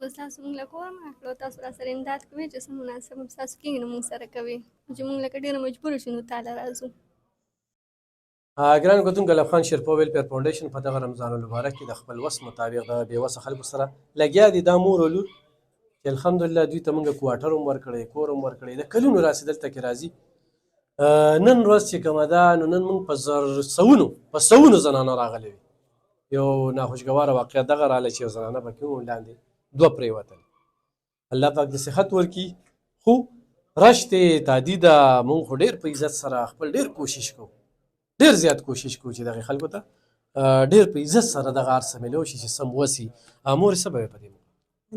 اوس تاسو موږ له کوره منع کړو، تاسو راسره امداد کوئ چې څه مناسب ستاسو کېږي نو موږ سره کوئ، چې موږ لکه ډېره مجبوره شو نو تاله راځو. ګران کتونکو له افغان شیرپا ویلفیر فاونډیشن په دغه رمضان المبارک کې د خپل وس مطابق د بېوسه خلکو سره لګیا دي دا مور او لور چې الحمدلله دوی ته موږ کوارټر هم ورکړی، کور هم ورکړی، د کلونو راسې دلته کې راځي. نن ورځ چې کومه ده نو نن موږ په سوونو زنانه راغلې وي. یو ناخوشګواره واقعیت دغه راغلی چې یو زنانه پکې وه لاندې دوه پرېوتل. الله پاک د صحت ورکړي، خو رش دی تادي ده، موږ خو ډېر په عزت سره خپل ډېر کوشش کوو، ډېر زیات کوشش کوو چې دغې خلکو ته ډېر په عزت سره دغه هر څه میلو شي چې سم وسي. مورې څه به وایې په دې؟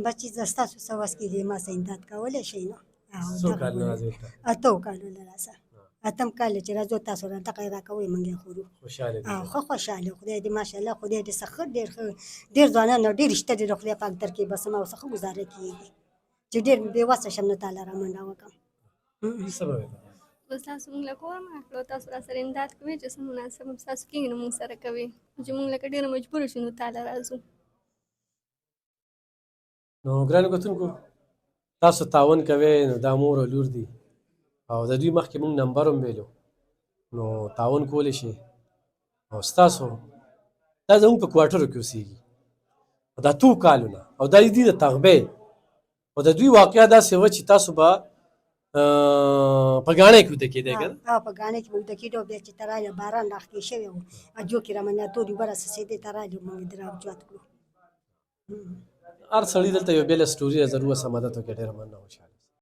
بچې زه ستاسو څه وس کېږي ما سه امداد کولی شئ نو څو کالونه راځئ دلته؟ 8 کالونه راسه 8 کال چې راځو تاسو را دغه راکوئ موږ یې خورو. خوشحاله دي؟ ښه خوشحاله خدای دې ماشاءالله خدای دې څه ښه ډېر ځوانان او ډېر شته دي د خدای پاک در کې بس ما ورڅه ښه ګزاره کېږي چې ډېر بېوسه شم نو تعالی را منډه وکړم. څه به وایې؟ اوس تاسو موږ له کوره منع کړو، تاسو راسره امداد کوئ چې څه مناسب ستاسو کېږي نو موږ سره کوئ، چې موږ لکه ډېره مجبوره شو نو تاله راځو. نو ګرانو کتونکو تاسو تعاون کوئ نو دا مور او لور دي او د دوی مخکې موږ نمبر هم ویلو نو تعاون کولی شئ. او ستاسو دا زموږ په کوارټرو کې اوسېږي دا 2 کالونه او دا دي د تغبې او د دوی واقعه داسې وه چې تاسو به په ګاڼۍ کې ویده کېدی که نه؟ په ګاڼۍ کې به ویده کېدو بیا چې ته راغلې باران راښکې شوی و جو کې رامنډه تورې اوبه راسېدې ته راغلې موږ یې راجوت کړو. هر سړي دلته یو بېله سټوري ده، ضرور سه مدد وکړي. ډېره مننه، خوشحاله.